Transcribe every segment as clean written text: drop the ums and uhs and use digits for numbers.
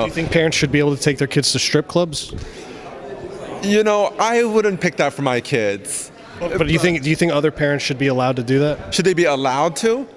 Do you think parents should be able to take their kids to strip clubs? You know, I wouldn't pick that for my kids. But do you think other parents should be allowed to do that? Should they be allowed to?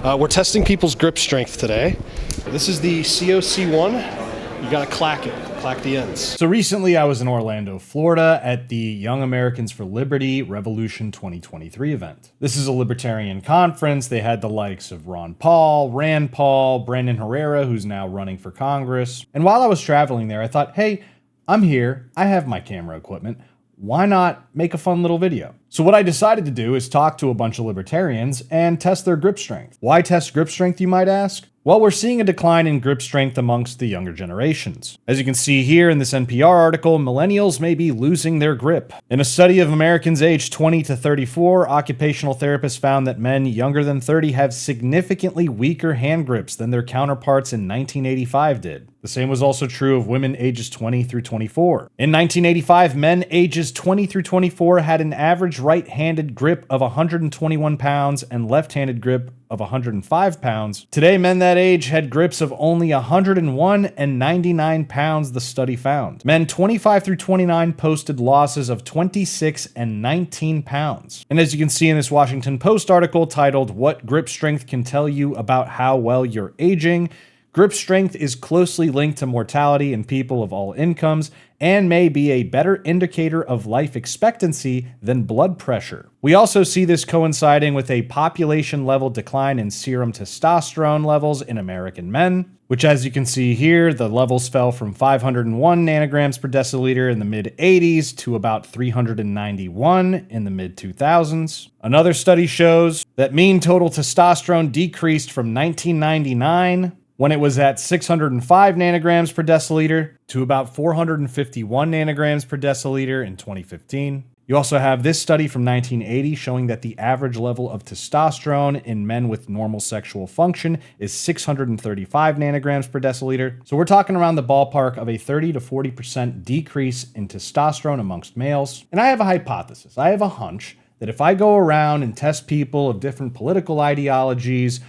We're testing people's grip strength today. This is the COC1. You gotta clack it, clack the ends. So recently I was in Orlando, Florida at the Young Americans for Liberty Revolution 2023 event. This is a libertarian conference. They had the likes of Ron Paul, Rand Paul, Brandon Herrera, who's now running for Congress. And while I was traveling there, I thought, hey, I'm here, I have my camera equipment. Why not make a fun little video? So what I decided to do is talk to a bunch of libertarians and test their grip strength. Why test grip strength, you might ask? Well, we're seeing a decline in grip strength amongst the younger generations. As you can see here in this NPR article, millennials may be losing their grip. In a study of Americans aged 20 to 34, occupational therapists found that men younger than 30 have significantly weaker hand grips than their counterparts in 1985 did. The same was also true of women ages 20 through 24. In 1985, men ages 20 through 24 had an average right-handed grip of 121 pounds and left-handed grip of 105 pounds. Today, men that age had grips of only 101 and 99 pounds, the study found. Men 25 through 29 posted losses of 26 and 19 pounds. And as you can see in this Washington Post article titled, "What Grip Strength Can Tell You About How Well You're Aging," grip strength is closely linked to mortality in people of all incomes and may be a better indicator of life expectancy than blood pressure. We also see this coinciding with a population-level decline in serum testosterone levels in American men, which, as you can see here, the levels fell from 501 nanograms per deciliter in the mid-80s to about 391 in the mid-2000s. Another study shows that mean total testosterone decreased from 1999 when it was at 605 nanograms per deciliter to about 451 nanograms per deciliter in 2015. You also have this study from 1980 showing that the average level of testosterone in men with normal sexual function is 635 nanograms per deciliter. So we're talking around the ballpark of a 30 to 40% decrease in testosterone amongst males. And I have a hypothesis. I have a hunch that if I go around and test people of different political ideologies,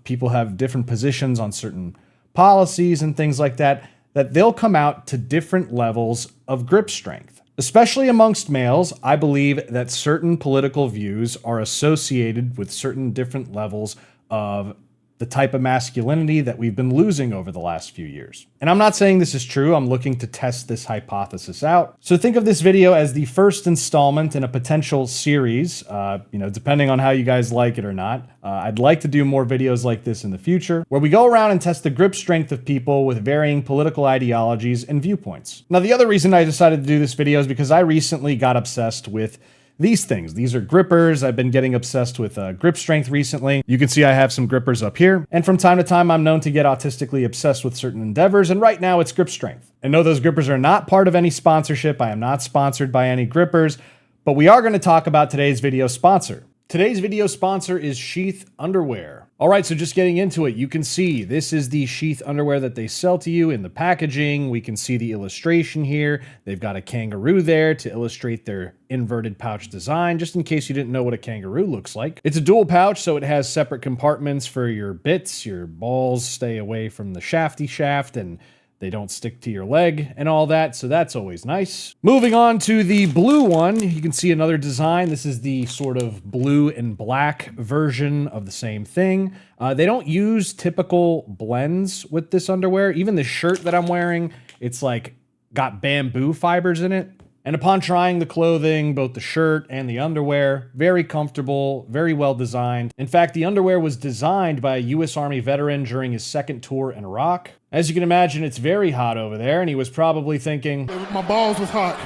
people have different positions on certain policies and things like that, that they'll come out to different levels of grip strength. Especially amongst males, I believe that certain political views are associated with certain different levels of the type of masculinity that we've been losing over the last few years. And I'm not saying this is true, I'm looking to test this hypothesis out. So think of this video as the first installment in a potential series, depending on how you guys like it or not. I'd like to do more videos like this in the future, where we go around and test the grip strength of people with varying political ideologies and viewpoints. Now, the other reason I decided to do this video is because I recently got obsessed with these things. These are grippers. I've been getting obsessed with grip strength recently. You can see I have some grippers up here. And from time to time, I'm known to get autistically obsessed with certain endeavors. And right now it's grip strength. And no, those grippers are not part of any sponsorship. I am not sponsored by any grippers, but we are going to talk about today's video sponsor. Today's video sponsor is Sheath Underwear. All right, so just getting into it, you can see this is the sheath underwear that they sell to you in the packaging. We can see the illustration here. They've got a kangaroo there to illustrate their inverted pouch design, just in case you didn't know what a kangaroo looks like. It's a dual pouch, so it has separate compartments for your bits. Your balls stay away from the shafty shaft and they don't stick to your leg and all that, so that's always nice. Moving on to the blue one, you can see another design. This is the sort of blue and black version of the same thing. They don't use typical blends with this underwear. Even the shirt that I'm wearing, it's like got bamboo fibers in it. And upon trying the clothing, both the shirt and the underwear, very comfortable, very well designed. In fact, the underwear was designed by a US Army veteran during his second tour in Iraq. As you can imagine, it's very hot over there, and he was probably thinking, my balls was hot.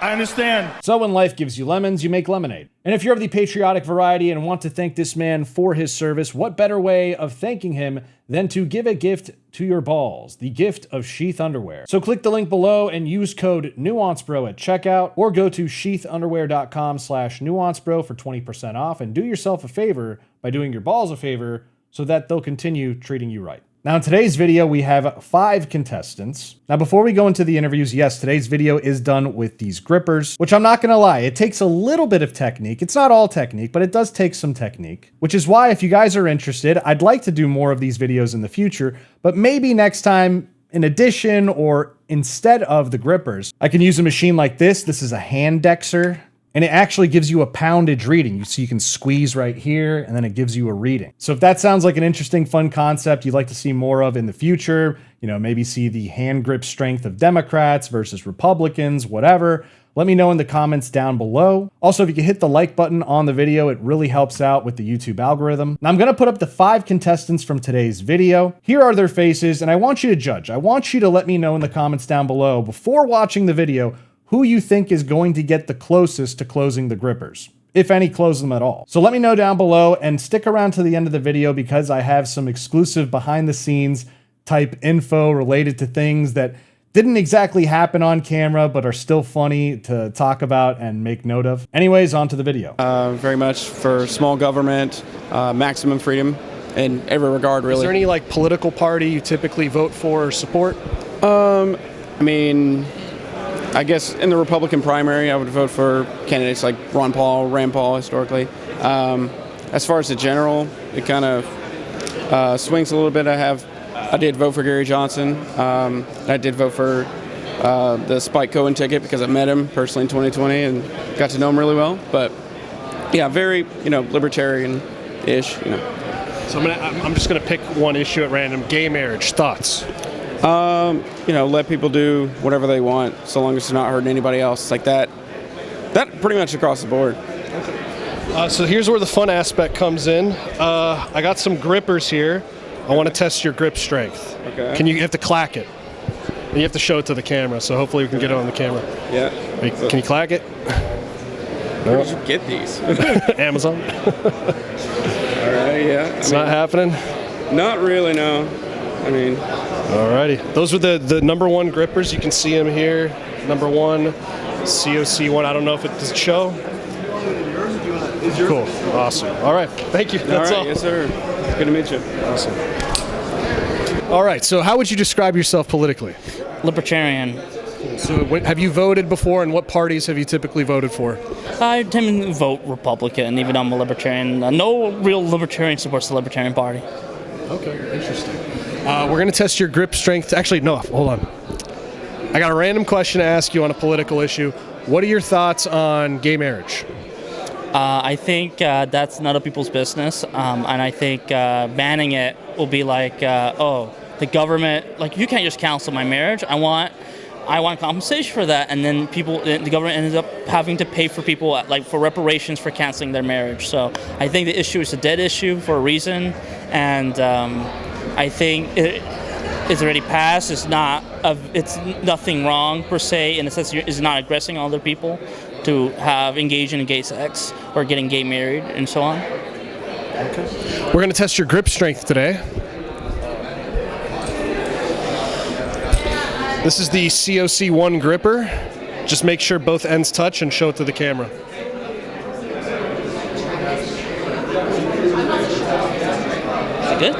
I understand. So when life gives you lemons, you make lemonade. And if you're of the patriotic variety and want to thank this man for his service, what better way of thanking him than to give a gift to your balls, the gift of Sheath Underwear. So click the link below and use code NuanceBro at checkout, or go to sheathunderwear.com/NuanceBro for 20% off, and do yourself a favor by doing your balls a favor so that they'll continue treating you right. Now, in today's video, we have 5 contestants. Now, before we go into the interviews, yes, today's video is done with these grippers, which I'm not going to lie, it takes a little bit of technique. It's not all technique, but it does take some technique, which is why if you guys are interested, I'd like to do more of these videos in the future, but maybe next time in addition or instead of the grippers, I can use a machine like this. This is a hand dexer, and it actually gives you a poundage reading. So you can squeeze right here, and then it gives you a reading. So if that sounds like an interesting, fun concept you'd like to see more of in the future, maybe see the hand grip strength of Democrats versus Republicans, whatever, let me know in the comments down below. Also, if you could hit the like button on the video, it really helps out with the YouTube algorithm. Now, I'm going to put up the 5 contestants from today's video. Here are their faces, and I want you to judge. I want you to let me know in the comments down below, before watching the video, who you think is going to get the closest to closing the grippers, if any close them at all. So let me know down below, and stick around to the end of the video because I have some exclusive behind the scenes type info related to things that didn't exactly happen on camera, but are still funny to talk about and make note of. Anyways, on to the video. Very much for small government, maximum freedom in every regard, really. Is there any political party you typically vote for or support? I mean, I guess in the Republican primary, I would vote for candidates like Ron Paul, Rand Paul, historically. As far as the general, it kind of swings a little bit. I did vote for Gary Johnson. I did vote for the Spike Cohen ticket because I met him personally in 2020 and got to know him really well. But yeah, very libertarian-ish. So I'm just gonna pick one issue at random. Gay marriage. Thoughts? Let people do whatever they want so long as it's not hurting anybody else. Like that pretty much across the board. So here's where the fun aspect comes in. I got some grippers here. I want to test your grip strength. Okay. You have to clack it. And you have to show it to the camera, so hopefully we can get it on the camera. Yeah. Can you clack it? Where did you get these? Amazon. All right, yeah. It's not happening? Not really, no. Alrighty. Those are the number 1 grippers. You can see them here. Number 1, COC1. I don't know if it does it show. Cool. Awesome. All right. Thank you. That's all. Yes, sir. Good to meet you. Awesome. All right. So how would you describe yourself politically? Libertarian. So have you voted before, and what parties have you typically voted for? I tend to vote Republican, even though I'm a Libertarian. No real Libertarian supports the Libertarian Party. Okay. Interesting. We're going to test your grip strength. Actually, no. Hold on. I got a random question to ask you on a political issue. What are your thoughts on gay marriage? I think that's none of people's business, and I think banning it will be like, the government, you can't just cancel my marriage. I want compensation for that, and then the government ends up having to pay for people for reparations for canceling their marriage. So I think the issue is a dead issue for a reason, and I think it's already passed. It's nothing wrong per se in the sense it's not aggressing other people to have engaged in gay sex or getting gay married and so on. Okay. We're going to test your grip strength today. This is the COC1 gripper. Just make sure both ends touch and show it to the camera. Is it good?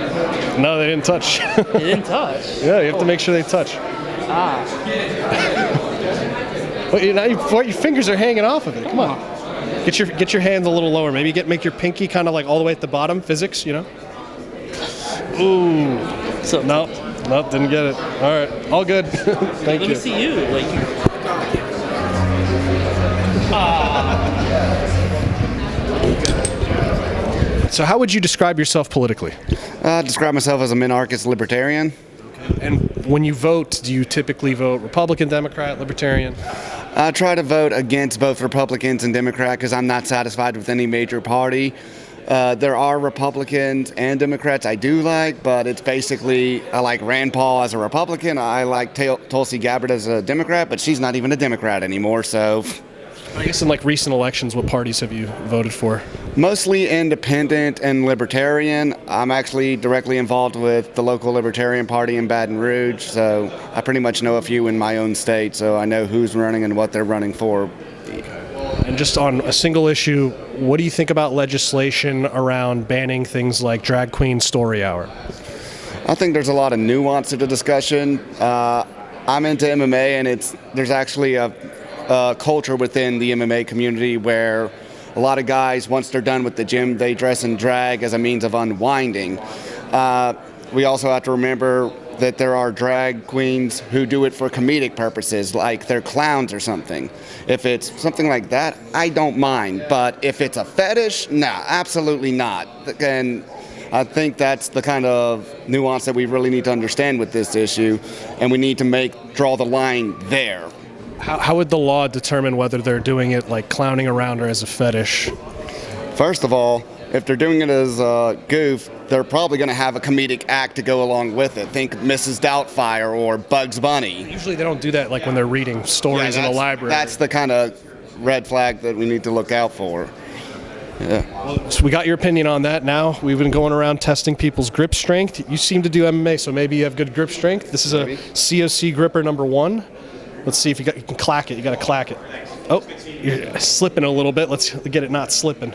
No, they didn't touch. They didn't touch? Yeah, you have to make sure they touch. Well, your fingers are hanging off of it. Come on. Get your hands a little lower. Maybe make your pinky kind of all the way at the bottom. Physics, Ooh. So Nope, didn't get it. All right, all good. Thank you. Let me see you. So how would you describe yourself politically? I describe myself as a minarchist libertarian. And when you vote, do you typically vote Republican, Democrat, Libertarian? I try to vote against both Republicans and Democrats because I'm not satisfied with any major party. There are Republicans and Democrats I do like, but it's basically, I like Rand Paul as a Republican. I like Tulsi Gabbard as a Democrat, but she's not even a Democrat anymore, so. I guess in recent elections, what parties have you voted for? Mostly independent and libertarian. I'm actually directly involved with the local Libertarian Party in Baton Rouge, so I pretty much know a few in my own state, so I know who's running and what they're running for. And just on a single issue, what do you think about legislation around banning things like drag queen story hour? I think there's a lot of nuance to the discussion. I'm into MMA, and there's actually a culture within the MMA community where a lot of guys, once they're done with the gym, they dress in drag as a means of unwinding. We also have to remember that there are drag queens who do it for comedic purposes, like they're clowns or something. If it's something like that, I don't mind. But if it's a fetish, nah, absolutely not. And I think that's the kind of nuance that we really need to understand with this issue, and we need to draw the line there. How would the law determine whether they're doing it like clowning around or as a fetish? First of all, if they're doing it as a goof, they're probably going to have a comedic act to go along with it. Think Mrs. Doubtfire or Bugs Bunny. Usually they don't do that like when they're reading stories in a library. That's the kind of red flag that we need to look out for. Yeah. Well, so we got your opinion on that. Now we've been going around testing people's grip strength. You seem to do MMA, so maybe you have good grip strength. This is a COC gripper number 1. Let's see if you can clack it. You got to clack it. Oh, you're slipping a little bit. Let's get it not slipping.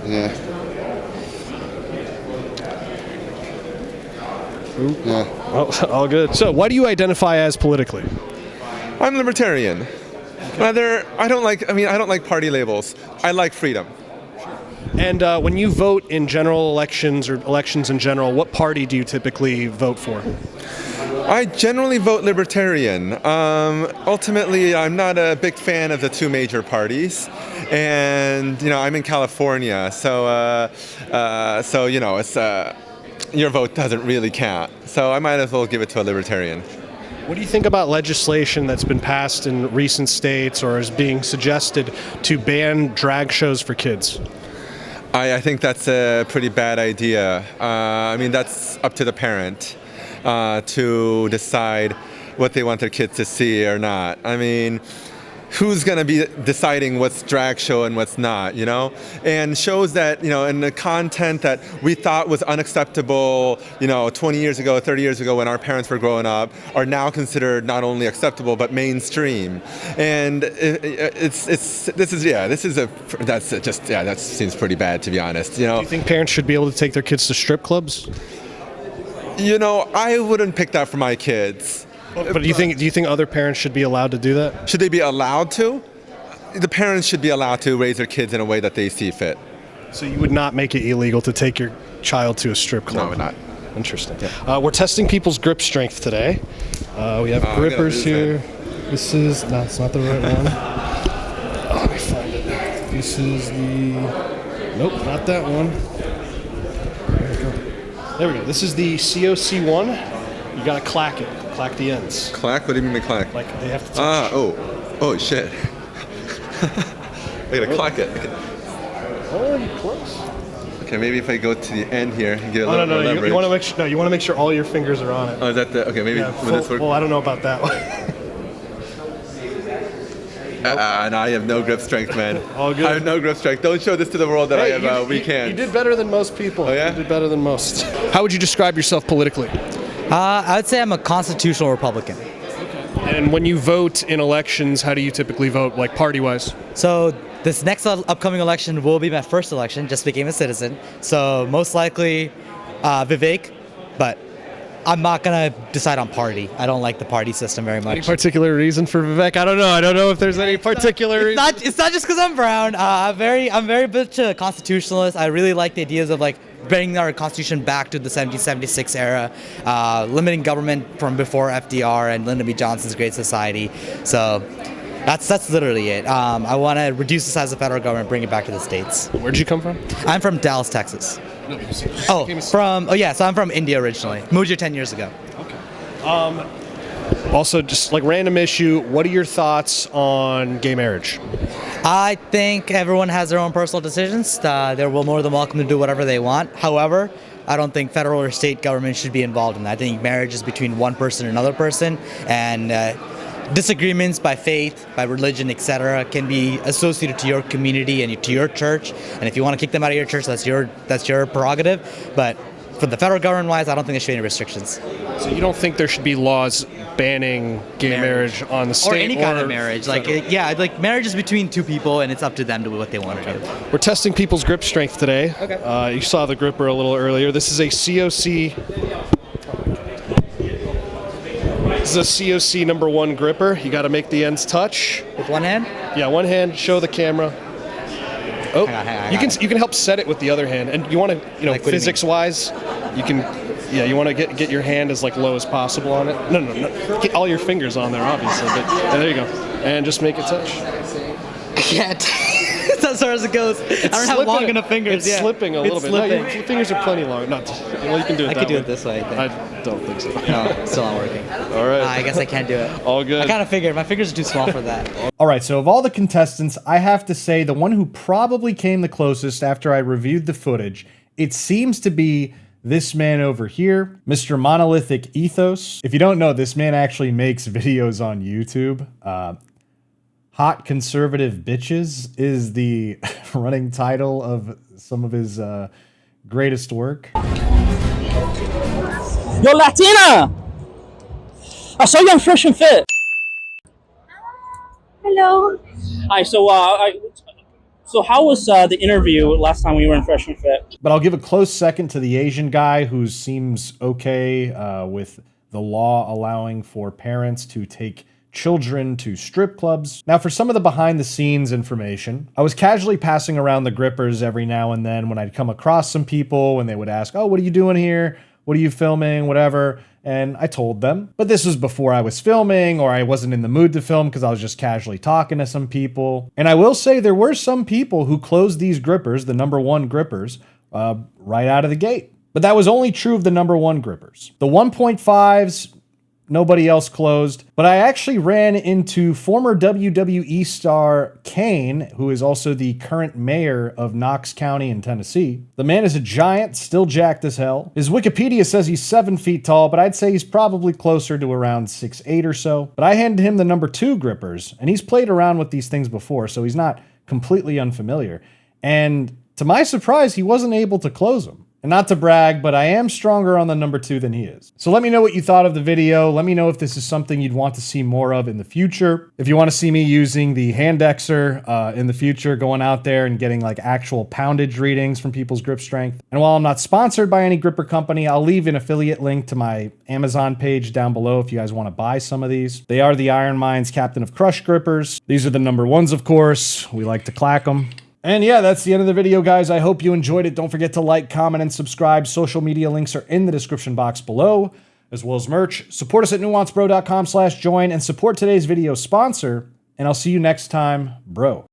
Yeah. Yeah. Oh, all good. So, why do you identify as politically? I'm libertarian. I don't like party labels. I like freedom. And when you vote in general elections or elections in general, what party do you typically vote for? I generally vote libertarian. Ultimately, I'm not a big fan of the two major parties, and I'm in California, so it's your vote doesn't really count. So I might as well give it to a libertarian. What do you think about legislation that's been passed in recent states or is being suggested to ban drag shows for kids? I think that's a pretty bad idea. That's up to the parent to decide what they want their kids to see or not. Who's going to be deciding what's drag show and what's not, And shows that, and the content that we thought was unacceptable, 20 years ago, 30 years ago when our parents were growing up, are now considered not only acceptable but mainstream. And that seems pretty bad, to be honest, Do you think parents should be able to take their kids to strip clubs? I wouldn't pick that for my kids. But do you think other parents should be allowed to do that? Should they be allowed to? The parents should be allowed to raise their kids in a way that they see fit. So you would not make it illegal to take your child to a strip club? No, we're not. Interesting. We're testing people's grip strength today. We have grippers here. It's not the right one. Let me find it. This is nope, not that one. There we go. This is the COC one. You gotta clack it. Clack the ends. Clack? What do you mean by clack? Like they have to touch. Oh shit. I gotta clack it. Okay. Oh, you're close. Okay, maybe if I go to the end here and get a little No. more leverage. You want to make sure all your fingers are on it. Oh, is that okay? Maybe will this work? Well, I don't know about that one. And I have no grip strength, man. All good. I have no grip strength. Don't show this to the world that I have weak hands. You did better than most people. Oh, yeah? You did better than most. How would you describe yourself politically? I would say I'm a constitutional Republican. And when you vote in elections, how do you typically vote, like party-wise? So this next upcoming election will be my first election, just became a citizen. So most likely Vivek, but I'm not going to decide on party. I don't like the party system very much. Any particular reason for Vivek? I don't know. I don't know if there's any particular reason. It's not just because I'm brown. I'm very much a constitutionalist. I really like the ideas of bringing our constitution back to the 1776 era, limiting government from before FDR and Lyndon B. Johnson's Great Society. So that's literally it. I want to reduce the size of the federal government, bring it back to the states. Where'd you come from? I'm from Dallas, Texas. So I'm from India originally. Moved here 10 years ago. Okay. Also, just like random issue, what are your thoughts on gay marriage? I think everyone has their own personal decisions. They're more than welcome to do whatever they want. However, I don't think federal or state government should be involved in that. I think marriage is between one person and another person, and disagreements by faith, by religion, etc., can be associated to your community and to your church. And if you want to kick them out of your church, that's your prerogative. But for the federal government-wise, I don't think there should be any restrictions. So you don't think there should be laws banning gay marriage on the state or any kind of marriage? Marriage is between two people, and it's up to them to do what they want to do. We're testing people's grip strength today. Okay. You saw the gripper a little earlier. This is a COC. This is a COC number 1 gripper. You got to make the ends touch. With one hand? Yeah, one hand. Show the camera. Oh, hang on, you can help set it with the other hand, and you want to, Like, what do you physics wise, you can. Yeah, you want to get your hand as like low as possible on it. No. Get all your fingers on there, obviously. But yeah, there you go, and just make it touch. I can't. That's as far as it goes. I don't have long enough fingers. It's slipping a little bit. Slipping. No, your fingers are plenty long. Well, you can do it. I could do it this way. I think. I don't think so. No, it's still not working. All right. I guess I can't do it. All good. I kind of figured my fingers are too small for that. All right, so of all the contestants, I have to say the one who probably came the closest after I reviewed the footage, it seems to be this man over here, Mr. Monolithic Ethos. If you don't know, this man actually makes videos on YouTube. Hot Conservative Bitches is the running title of some of his greatest work. Yo, Latina! I saw you on Fresh and Fit. Hello. Hi, so how was the interview last time we were in Fresh and Fit? But I'll give a close second to the Asian guy who seems okay with the law allowing for parents to take children to strip clubs. Now, for some of the behind the scenes information, I was casually passing around the grippers every now and then when I'd come across some people when they would ask, oh, what are you doing here? What are you filming? Whatever. And I told them. But this was before I was filming, or I wasn't in the mood to film because I was just casually talking to some people. And I will say there were some people who closed these grippers, the number one grippers, right out of the gate. But that was only true of the number one grippers. The 1.5s, nobody else closed. But I actually ran into former WWE star Kane, who is also the current mayor of Knox County in Tennessee. The man is a giant, still jacked as hell. His Wikipedia says he's 7 feet tall, but I'd say he's probably closer to around 6'8" or so. But I handed him the number 2 grippers, and he's played around with these things before, so he's not completely unfamiliar. And to my surprise, he wasn't able to close them. And not to brag, but I am stronger on the number 2 than he is. So let me know what you thought of the video. Let me know if this is something you'd want to see more of in the future. If you want to see me using the Handexer in the future, going out there and getting like actual poundage readings from people's grip strength. And while I'm not sponsored by any gripper company, I'll leave an affiliate link to my Amazon page down below if you guys want to buy some of these. They are the Iron Minds Captain of Crush grippers. These are the number 1s, of course. We like to clack them. And yeah, that's the end of the video, guys. I hope you enjoyed it. Don't forget to like, comment, and subscribe. Social media links are in the description box below, as well as merch. Support us at nuancebro.com/join and support today's video sponsor. And I'll see you next time, bro.